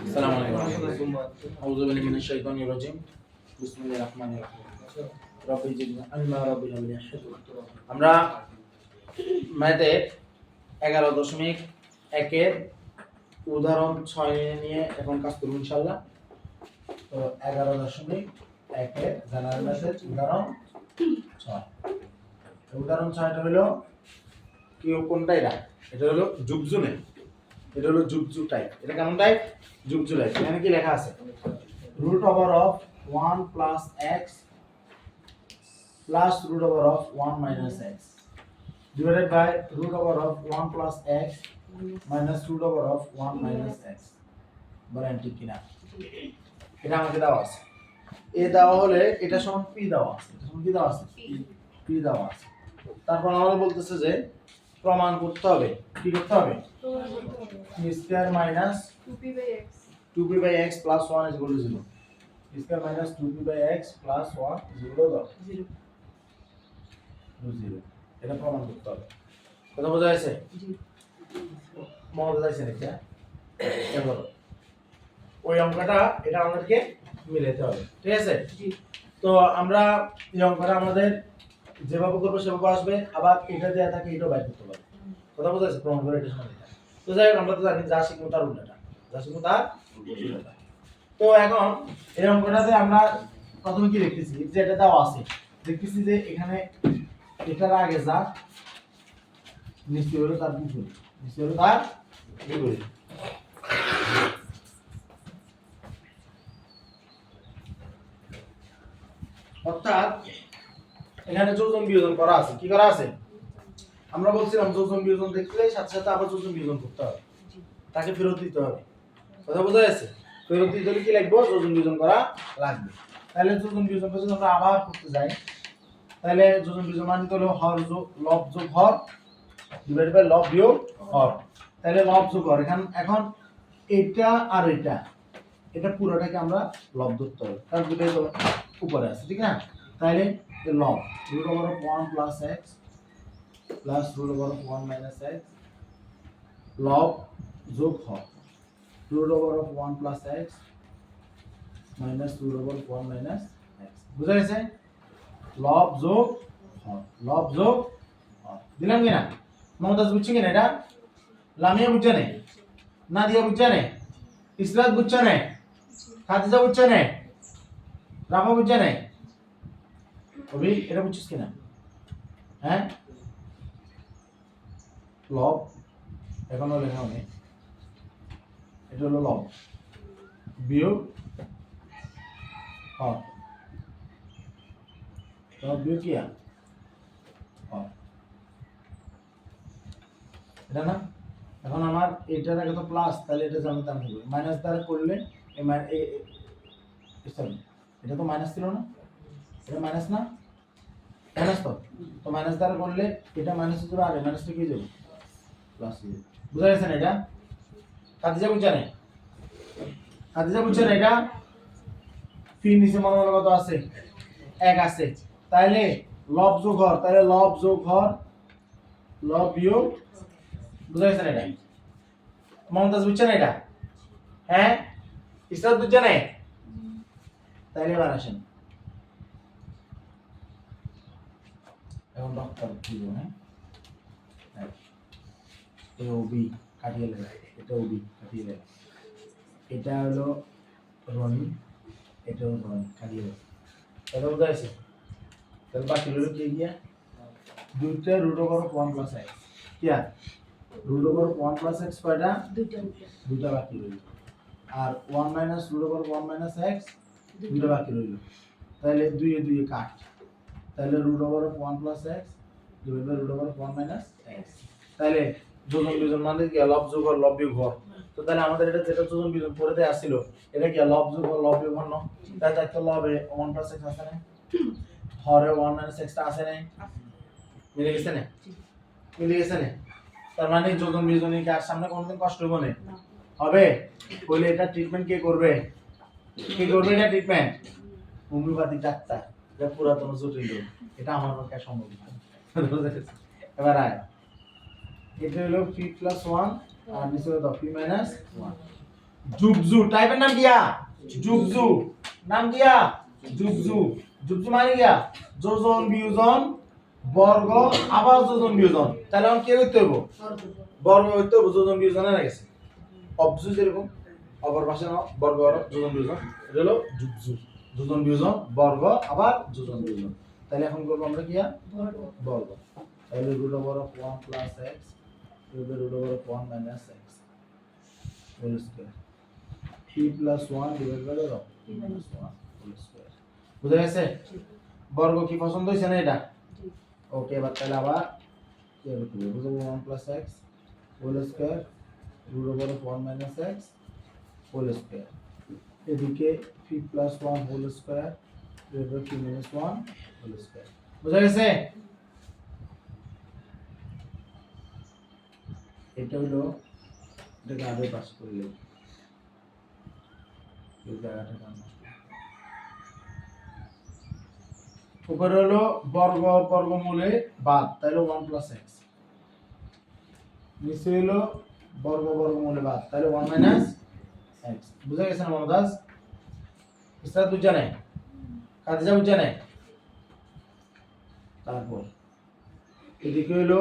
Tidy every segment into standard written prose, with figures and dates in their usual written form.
আসসালামু আলাইকুম। আউযু বিল্লাহি মিনাশ শাইতানির রাজিম। বিসমিল্লাহির রাহমানির রাহিম। রব্বি জিদনি ইলমা রব্বি হাবলি হিকমা। আমরা ম্যাথে 11.1 এর উদাহরণ 6 নিয়ে এখন কাজ করব ইনশাআল্লাহ। তো 11.1 এর জেনারেল ম্যাথের উদাহরণ 6। উদাহরণ 6টা হলো কি কোনটা এটা হলো যুগজুনে। এটা হলো যুগজু টাইপ। এটা কেমন টাইপ? যুগজু টাইপ। এখানে কি লেখা আছে? root over of 1 plus x plus root over of 1 minus x divided by root over of 1 plus x minus root over of 1 minus x বলেন ঠিক কিনা? এটা আমাকে দেওয়া আছে। এ দেওয়া হলে এটা সমান p দেওয়া আছে। এটা সমান কি দেওয়া আছে? p দেওয়া আছে। তারপর আমাদের বলতেছে যে প্রমাণ করতে হবে। কি করতে হবে? p square minus 2p by x plus 1 is equal to 0. p square minus 2p by x plus 1 is equal to 0. এটা প্রমাণ করতে হবে। কথা বোঝা যাচ্ছে? জি। মনে যাচ্ছে নাকি? এবার ওই অঙ্কটা এটা আমাদেরকে মিলাতে হবে। ঠিক আছে? জি। তো আমরা এই অঙ্কটা আমাদের যেভাবে করব সেভাবে আসবে, আবার এটা দেয়া থাকে এটাও বাইর করতে পারবে। কথা বোঝা যাচ্ছে? প্রমাণ করে এটা সমাধান। তো যাই হোক, আমরা তো জানি যা শিখবো তার উল্টাটা। যা শিখবো তার উল্টাটা। তো এখন এই অঙ্কটাতে আমরা প্রথমে কি লিখতেছি? যে এটা দেওয়া আছে। দেখতেছি যে এখানে এটার আগে যা নিচে হলো তার বিপরীত। নিচে হলো তার বিপরীত। অর্থাৎ এখানে যোজন বিয়োজন করা আছে। কি করা আছে? আমরা বলছিলাম যোজন বিয়োজন দেখলে সাথে সাথে আবার যোজন বিয়োজন করতে হবে। তাকে ফেরত দিতে হবে। কথা বোঝা যাচ্ছে? ফেরত দিতে হলে কি লাগবে? যোজন বিয়োজন করা লাগবে। তাহলে যোজন বিয়োজনটা যদি আমরা আবার করতে যাই, তাহলে যোজন বিয়োজন মানে হলো হর যোগ লব যোগ হর ডিভাইডেড বাই লব বিয়োগ হর। তাহলে লব যোগ হর এখন এটা আর এটা পুরোটাকে আমরা লব ধরতে হবে, কারণ দুটোই তো উপরে আছে, ঠিক না? তাহলে লব root over of 1 plus x plus root over of 1 minus x লব যোগ হর root over of 1 plus x minus root over of 1 minus x বুঝা গেছে? লব যোগ হর, লব যোগ হর দিলাম কি না? মমতাজ বুঝছি কিনা? এটা লামিয়া বুঝছে না? নাদিয়া বুঝছে না? ইসরাত বুঝছে না? খাদিজা বুঝছে না? রাফা বুঝছে না? অভি এটা বুঝছিস কিনা? হ্যাঁ, লব এখনো লেখা নেই। এটা হলো লব বিয়োগ হর, লব বিয়োগ কি হর, এটা না? এখন আমার এটার আগে তো প্লাস, তাহলে এটা জানতে আমি হবে মাইনাস দ্বারা করলে সরি এটা তো মাইনাস ছিল না? এটা মাইনাস না? মাইনাস তো মাইনাস দ্বারা করলে এটা মাইনাস হয়ে যাবে, আগে মাইনাসটা কি যাবে? প্লাস হয়ে যাবে। বুঝা গেছে না? এটা খাদিজা বুঝছে না? খাদিজা বুঝছে না? এটা পি নিচে মনে মনে কত আছে? 1 আছে। তাহলে লব যোগ হর, তাহলে লব যোগ হর লব বিয়োগ। বুঝা গেছে না? এটা মমতাজ বুঝছে না? এটা হ্যাঁ, ইসরাত বুঝছে না? তাইলে এবার আসেন, এখন ডক্টর কি বলে? হ্যাঁ, এ ও বি কাটিয়ে লেখা, এটা ও বি কাটিয়ে লেখা, এটা হলো রনি, এটা হলো রনি কাটিয়ে লেখা। এটা বুঝা গেছে? তাহলে বাকি হলো কি গিয়া দুইটা root over of 1 plus x কি আর root over of 1 plus x কয়টা? দুইটা বাকি রইল। আর 1 minus root over of 1 minus x দুইটা বাকি রইল। তাহলে 2 এ 2 এ কাট, তাহলে root over of 1 plus x divide by root over of 1 minus x। তাহলে যোজন বিয়োজন মানে কি? লব যোগ হর লব বিয়োগ হর। তো তাহলে আমাদের এটা যেটা যোজন বিয়োজন পড়েতে আসছিল, এটা কি লব যোগ হর লব বিয়োগ হর না? তাহলে একটা লবে 1 প্লাস x আছে না? হরে 1 মাইনাস x টা আছে না? মিলে গেছে না? মিলে গেছে না? তার মানে যোজন বিয়োজনে কি আর সামনে কোনদিন কষ্ট হবে না? হবে। বলে এটা ট্রিটমেন্ট কে করবে? কি করবে এটা ট্রিটমেন্ট? Homeopathic doctor. এটা পুরাতন জটিল রোগ, এটা আমার পক্ষে সম্ভব না। এবার আয়, এটা হলো p প্লাস 1 আর নিচে হলো p মাইনাস 1। জুবজু টাইপের নাম কিয়া জুবজু নাম কিয়া জুবজু জুবজু মানে কিয়া যোজন বিয়োজন বর্গ আবার যোজন বিয়োজন তাহলে এখন কি করতে হবে বর্গ করতে হবে যোজন বিয়োজনে গেছে অবজু যেরকম অপর পাশে নাও বর্গ আর যোজন বিয়োজন এটা হলো জুবজু যোজন বিয়োজন বর্গ আবার যোজন বিয়োজন তাহলে এখন করব আমরা কিয়া বর্গ তাহলে root over of 1 plus x root over of 1 minus x whole square p plus 1 divide by রো p মাইনাস 1 হোল স্কয়ার বুঝা গেছে বর্গ কি পছন্দ হইছে না এটা ওকে এবার তাহলে আবার কি হবে root over 1 plus x whole square root over of 1 minus x whole square এদিকে p plus 1 whole square divide by p minus 1 whole square বুঝা গেছে এটা হলো এটাকে আগে পাস করলে এই জায়গাটা কাম উপরে হলো বর্গ বর্গমূলে বাদ তাহলে 1 প্লাস x নিচে হলো বর্গ বর্গমূলে বাদ তাহলে 1 মাইনাস x বুঝা গেছে না মমতাজ ইসরা বুঝা নাই কাজা বুঝা নাই তারপর এদিকে হলো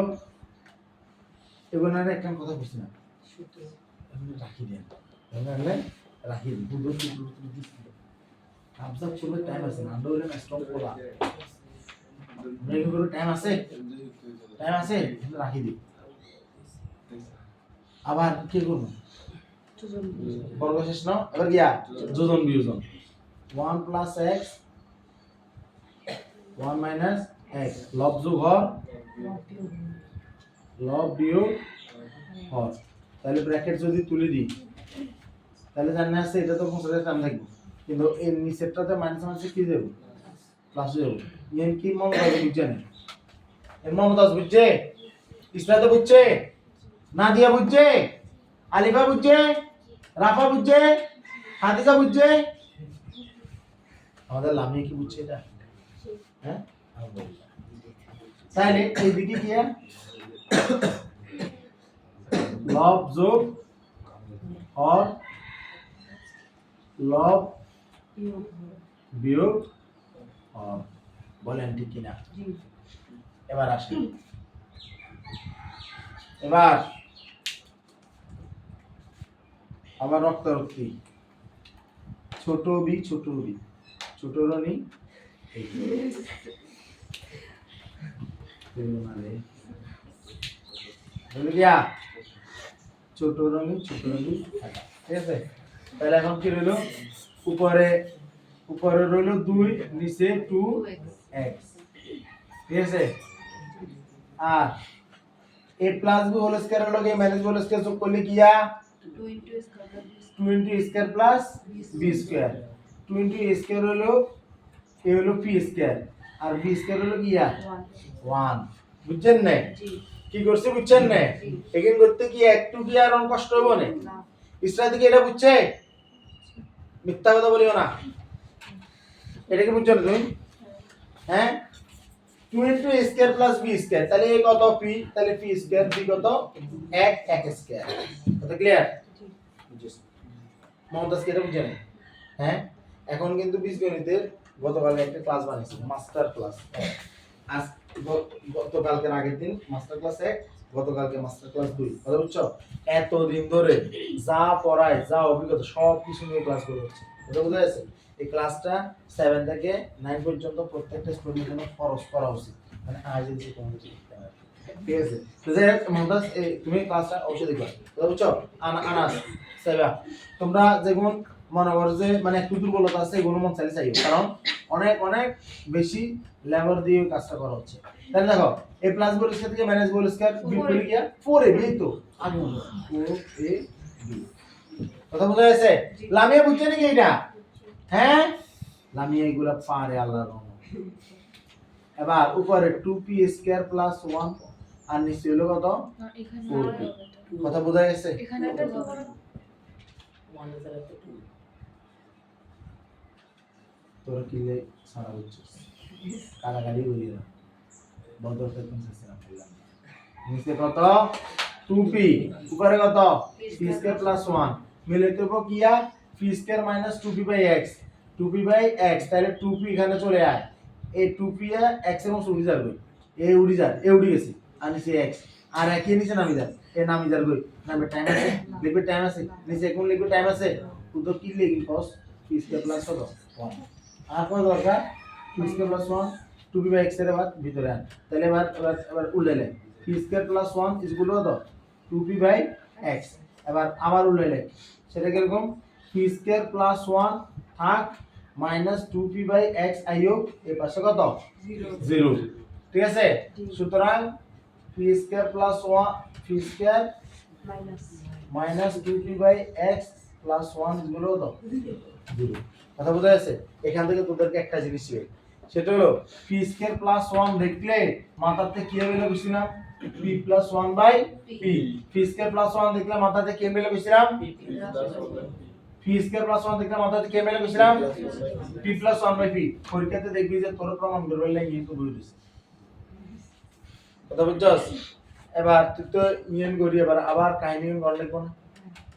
এগুলোর একটা কথা বুঝছি না রাখি দেন এখানে রাখি দিন দুটো অবজার্ভ করবে টাইম আছে না আমরা স্টপ করা মেইন টাইম আছে রাখি দিই আবার কি করব বর্গ শেষ না এবার গিয়া যোজন বিয়োজন 1 প্লাস x 1 মাইনাস x লব যোগ হর লব বিয়োগ হর তাহলে ব্র্যাকেট যদি তুলে দিই তাহলে জানা আছে এটা তো কোনটার টার্ম থাকবে কিন্তু এর নিচেরটাতে মাইনাস মাইনাস কি দেব প্লাস দেব এর কি মমতাজ বুঝছে না এর মমতাজ বুঝছে ইসরাতে বুঝছে নাদিয়া বুঝছে আলিফা বুঝছে রাফা বুঝছে হাদিসা বুঝছে আমাদের লামিয়া কি বুঝছে এটা হ্যাঁ তাহলে এইদিকে কি লব যোগ और লব বিয়োগ और বলেন ঠিক কিনা এবার আসি এবার আবার রক্তারক্তি ছোট বি ছোট রনি বলে দিয়া ছোট রঙিন ঠিক আছে তাহলে এখন কি রইল উপরে রইল 2 নিচে 2x ঠিক আছে আর a plus b whole square হলো কি মাইনাস হোল স্কয়ার যোগ করলে কি আ 2 square plus b square 2 a square হলো a হলো p স্কয়ার আর b স্কয়ার হলো কি আ 1 বুঝছেন না কি করছে বুঝছেন না এখান করতে কি একটু কি আর অন কষ্ট হবে না ইসরা দিকে এটা বুঝছে মিথ্যা কথা বলিও না এটা কি বুঝছো তুমি হ্যাঁ 2 a square plus b square তাহলে a কত p তাহলে p স্কয়ার b কত 1 স্কয়ার কথা ক্লিয়ার মমতাজ কি এটা বুঝছেন হ্যাঁ এখন কিন্তু বীজগণিতের গতকাল একটা ক্লাস বানিয়েছি মাস্টার ক্লাস আজ গতকালকের আগের দিন মাস্টার ক্লাস 1 গতকালকে মাস্টার ক্লাস 2 কথা বুঝছো এত দিন ধরে যা পড়ায় যা অভিজ্ঞতা সব কিছু নিয়ে ক্লাস করে হচ্ছে এটা বোঝা যাচ্ছে এই ক্লাসটা 7 থেকে 9 পর্যন্ত প্রত্যেকটা স্টুডেন্টের জন্য ফরজ করা উচিত মানে আজ যদি কোনো কিছু ঠিক আছে তো যে মমতাজ তুমি ক্লাসটা অবশ্যই দেখবা কথা বুঝছো আনাস সাইবা তোমরা যেমন মনে করো যে মানে একটু দুর্বলতা আছে এগুলো মন চাইলে চাইও কারণ অনেক অনেক বেশি লেবার দিয়ে কাজটা করা হচ্ছে তাহলে দেখো a প্লাস বল স্কয়ার থেকে মাইনাস বল স্কয়ার b বলে গিয়া 4ab তো আগে বলো 4ab কথা বোঝা গেছে লামিয়া বুঝছে নাকি এটা হ্যাঁ লামিয়া এগুলা পারে আল্লাহর রহমত এবার উপরে 2p স্কয়ার প্লাস 1 আর নিচে হলো কত 4p কথা বোঝা গেছে এখানে একটা তোরা কি লে সারা বুঝছিস কারাগারি বলি না বদর থেকে শেষরা বললাম নিচে কত 2p উপরে কত p স্কয়ার প্লাস 1 মিলাইতে হবে কি আর P square minus 2p/x 2p/x তাহলে 2p এখানে চলে আয় এই 2p এ x এর মধ্যে উড়ি যাবে এ উড়ি গেছে আর নিচে x আর একই নিচে নামি যায় এ নামি যাবে কই নামে টাইম আছে লিখবে টাইম আছে নিচে কোন লিখবে টাইম আছে তো কি লিখি cos p স্কয়ার প্লাস কত 1 আর কোন দরকার p স্কয়ার প্লাস 1 2p/x এর বাদ ভিতরে আন তাহলে এবার উল্টাইলে p স্কয়ার প্লাস 1 ইজ গুলো কত 2p/x এবার আবার উল্টাইলে সেটা কি রকম p স্কয়ার প্লাস 1 থাক মাইনাস 2p/x আইও এই পাশে কত 0 ঠিক আছে সুতরাং p square plus 1 p square minus 2p/x plus 1 গুলো কত 0 কথা বোঝা যাচ্ছে এখান থেকে তোদেরকে একটা জিনিস শিখে সেটা হলো p স্কয়ার প্লাস 1 দেখলে মাথাতে কি হবে লিখছিলাম p plus 1/p p square plus 1 দেখলে মাথাতে কি হবে লিখছিলাম p স্কয়ার প্লাস 1 দেখলে মাথাতে কি হবে লিখছিলাম p প্লাস 1/p পরীক্ষাতে দেখবি যে তোর প্রমাণ করবে লাগে কিন্তু বই দিছে কথা বুঝছস এবার তুই তো ইয়েন করি আবার কাহিনী গড় লিখব না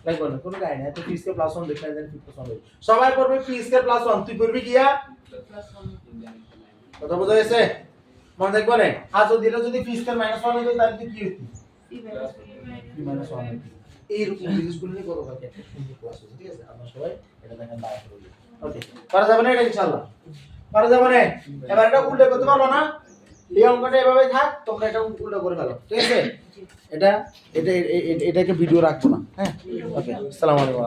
লাগবে না কোনো কাহিনী তো p স্কয়ার প্লাস 1 দেখলে দেন p প্লাস 1 সবাই পড়বে p স্কয়ার প্লাস 1 তুই পড়বি কিয়া কথা বোঝা গেছে মনে দেখবে না আর যদি p স্কয়ার মাইনাস 1 হতো তাহলে কি হতো p মাইনাস 1 এই রকম জিনিসগুলো নিয়ে করো কাকে ক্লাস হচ্ছে ঠিক আছে আমরা সবাই এটা দেখেন দাঁড়া করব ওকে পারা যাবে না এটা ইনশাআল্লাহ পারা যাবে না এবার এটা উল্টো করতে পারবো না এই অঙ্কটা এভাবে থাক তোমরা এটা উল্টো করে ফেলো ঠিক আছে এটা এটাকে ভিডিও রাখবো না হ্যাঁ ওকে আসসালামু আলাইকুম